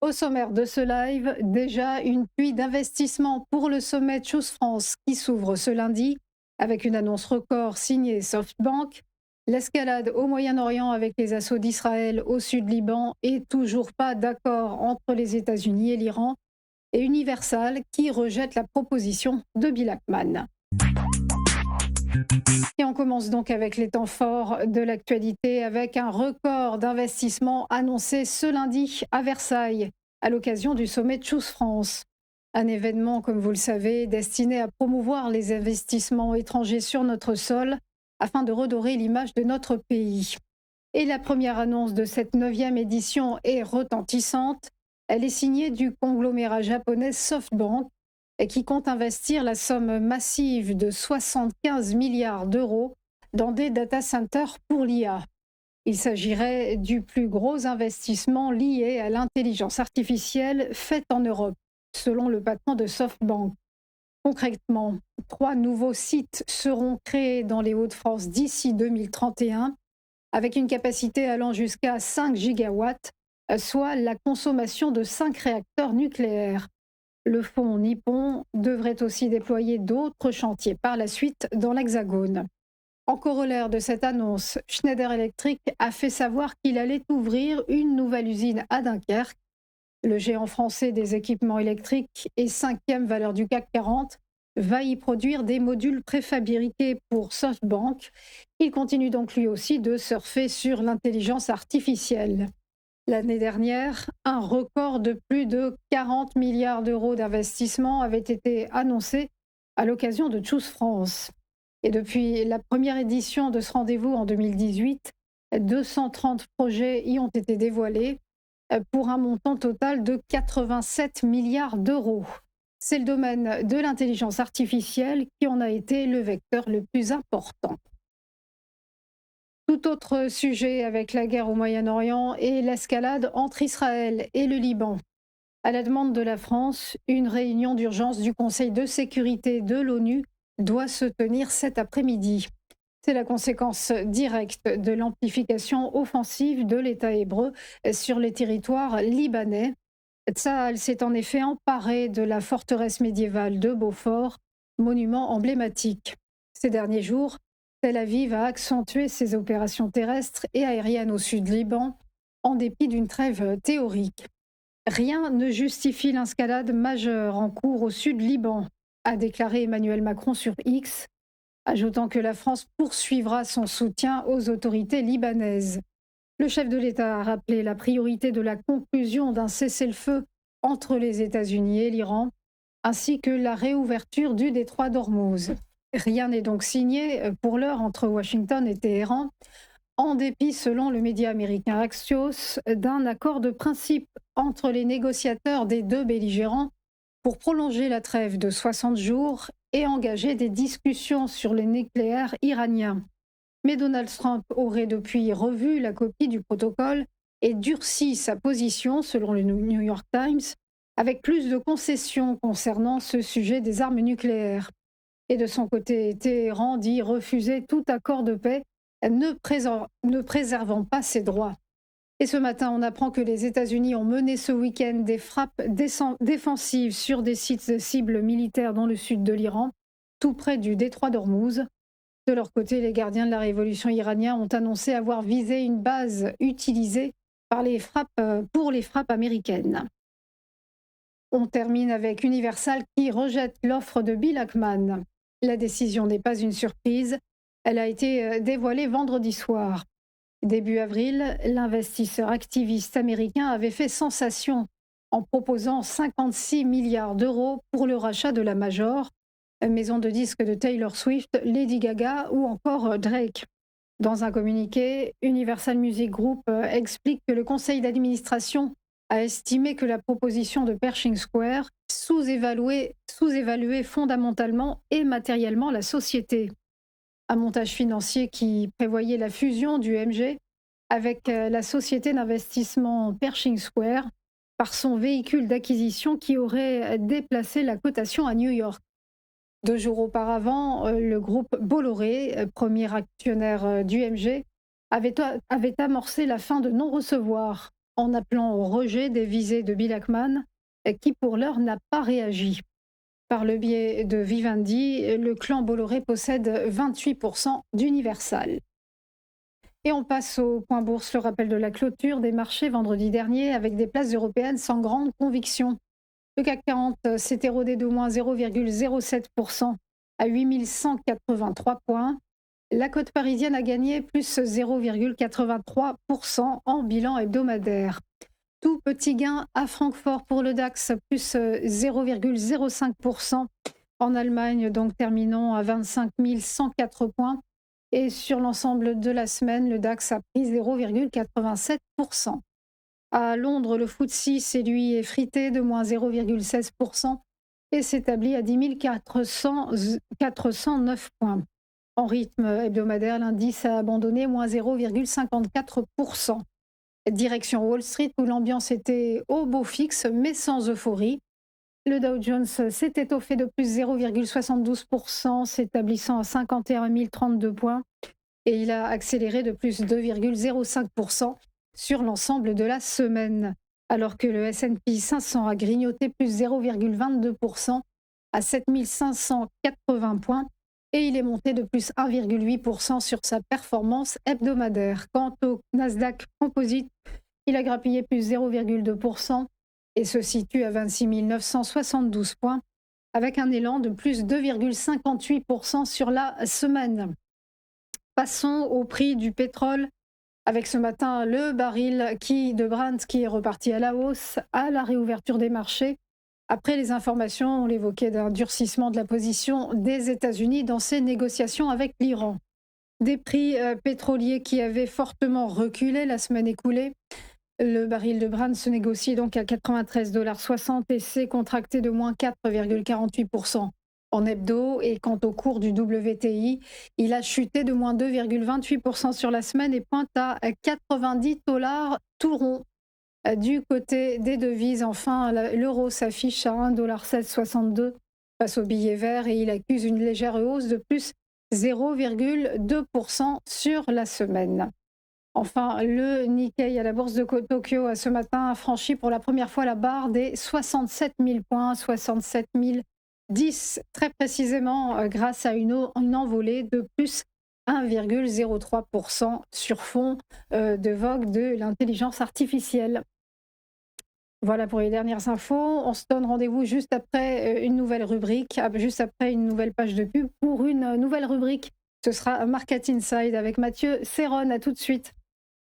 Au sommaire de ce live, déjà une pluie d'investissements pour le sommet Choose France qui s'ouvre ce lundi avec une annonce record signée SoftBank. L'escalade au Moyen-Orient avec les assauts d'Israël au sud Liban et toujours pas d'accord entre les États-Unis et l'Iran. Et Universal qui rejette la proposition de Bill Ackman. Et on commence donc avec les temps forts de l'actualité avec un record d'investissement annoncé ce lundi à Versailles à l'occasion du sommet Choose France. Un événement, comme vous le savez, destiné à promouvoir les investissements étrangers sur notre sol afin de redorer l'image de notre pays. Et la première annonce de cette 9e édition est retentissante. Elle est signée du conglomérat japonais SoftBank et qui compte investir la somme massive de 75 milliards d'euros dans des data centers pour l'IA. Il s'agirait du plus gros investissement lié à l'intelligence artificielle fait en Europe, selon le patron de SoftBank. Concrètement, 3 nouveaux sites seront créés dans les Hauts-de-France d'ici 2031, avec une capacité allant jusqu'à 5 gigawatts, soit la consommation de 5 réacteurs nucléaires. Le fonds Nippon devrait aussi déployer d'autres chantiers par la suite dans l'Hexagone. En corollaire de cette annonce, Schneider Electric a fait savoir qu'il allait ouvrir une nouvelle usine à Dunkerque. Le géant français des équipements électriques et 5e valeur du CAC 40 va y produire des modules préfabriqués pour SoftBank. Il continue donc lui aussi de surfer sur l'intelligence artificielle. L'année dernière, un record de plus de 40 milliards d'euros d'investissement avait été annoncé à l'occasion de Choose France. Et depuis la première édition de ce rendez-vous en 2018, 230 projets y ont été dévoilés pour un montant total de 87 milliards d'euros. C'est le domaine de l'intelligence artificielle qui en a été le vecteur le plus important. Tout autre sujet avec la guerre au Moyen-Orient et l'escalade entre Israël et le Liban. À la demande de la France, une réunion d'urgence du Conseil de sécurité de l'ONU doit se tenir cet après-midi. C'est la conséquence directe de l'amplification offensive de l'État hébreu sur les territoires libanais. Tsahal s'est en effet emparé de la forteresse médiévale de Beaufort, monument emblématique. Ces derniers jours, Tel Aviv a accentué ses opérations terrestres et aériennes au sud Liban, en dépit d'une trêve théorique. Rien ne justifie l'escalade majeure en cours au sud Liban, a déclaré Emmanuel Macron sur X, ajoutant que la France poursuivra son soutien aux autorités libanaises. Le chef de l'État a rappelé la priorité de la conclusion d'un cessez-le-feu entre les États-Unis et l'Iran, ainsi que la réouverture du détroit d'Ormuz. Rien n'est donc signé pour l'heure entre Washington et Téhéran, en dépit, selon le média américain Axios, d'un accord de principe entre les négociateurs des deux belligérants pour prolonger la trêve de 60 jours et engager des discussions sur le nucléaire iranien. Mais Donald Trump aurait depuis revu la copie du protocole et durci sa position, selon le New York Times, avec plus de concessions concernant ce sujet des armes nucléaires. Et de son côté, Téhéran dit refuser tout accord de paix ne préservant pas ses droits. Et ce matin, on apprend que les États-Unis ont mené ce week-end des frappes défensives sur des sites cibles militaires dans le sud de l'Iran, tout près du détroit d'Ormuz. De leur côté, les gardiens de la révolution iranienne ont annoncé avoir visé une base utilisée pour les frappes américaines. On termine avec Universal qui rejette l'offre de Bill Ackman. La décision n'est pas une surprise. Elle a été dévoilée vendredi soir. Début avril, l'investisseur activiste américain avait fait sensation en proposant 56 milliards d'euros pour le rachat de la Major, maison de disques de Taylor Swift, Lady Gaga ou encore Drake. Dans un communiqué, Universal Music Group explique que le conseil d'administration a estimé que la proposition de Pershing Square sous-évaluait fondamentalement et matériellement la société. Un montage financier qui prévoyait la fusion du MG avec la société d'investissement Pershing Square par son véhicule d'acquisition qui aurait déplacé la cotation à New York. 2 jours auparavant, le groupe Bolloré, premier actionnaire du MG, avait amorcé la fin de non-recevoir en appelant au rejet des visées de Bill Ackman, qui pour l'heure n'a pas réagi. Par le biais de Vivendi, le clan Bolloré possède 28% d'Universal. Et on passe au point bourse, le rappel de la clôture des marchés vendredi dernier avec des places européennes sans grande conviction. Le CAC 40 s'est érodé de moins 0,07% à 8183 points. La cote parisienne a gagné plus 0,83% en bilan hebdomadaire. Tout petit gain à Francfort pour le DAX, plus 0,05%. En Allemagne, donc terminons à 25 104 points. Et sur l'ensemble de la semaine, le DAX a pris 0,87%. À Londres, le FTSE s'est lui effrité de moins 0,16% et s'établit à 10 409 points. En rythme hebdomadaire, l'indice a abandonné moins 0,54%. Direction Wall Street où l'ambiance était au beau fixe mais sans euphorie. Le Dow Jones s'est étoffé de plus 0,72%, s'établissant à 51 032 points et il a accéléré de plus 2,05% sur l'ensemble de la semaine, alors que le S&P 500 a grignoté plus 0,22% à 7 580 points et il est monté de plus 1,8% sur sa performance hebdomadaire. Quant au Nasdaq Composite, il a grappillé plus 0,2% et se situe à 26 972 points, avec un élan de plus 2,58% sur la semaine. Passons au prix du pétrole, avec ce matin le baril de Brent qui est reparti à la hausse à la réouverture des marchés. Après les informations, on l'évoquait, d'un durcissement de la position des États-Unis dans ses négociations avec l'Iran. Des prix pétroliers qui avaient fortement reculé la semaine écoulée. Le baril de Brent se négocie donc à 93,60 $ et s'est contracté de moins 4,48% en hebdo. Et quant au cours du WTI, il a chuté de moins 2,28% sur la semaine et pointe à 90 $ tout rond. Du côté des devises, enfin, l'euro s'affiche à 1,1662 $ face au billet vert et il accuse une légère hausse de plus 0,2% sur la semaine. Enfin, le Nikkei à la bourse de Tokyo a ce matin franchi pour la première fois la barre des 67 000 points, 67 010 très précisément, grâce à une envolée de plus 1,03% sur fond de vogue de l'intelligence artificielle. Voilà pour les dernières infos. On se donne rendez-vous juste après une nouvelle rubrique, juste après une nouvelle page de pub pour une nouvelle rubrique. Ce sera Market Inside avec Mathieu Serron. À tout de suite.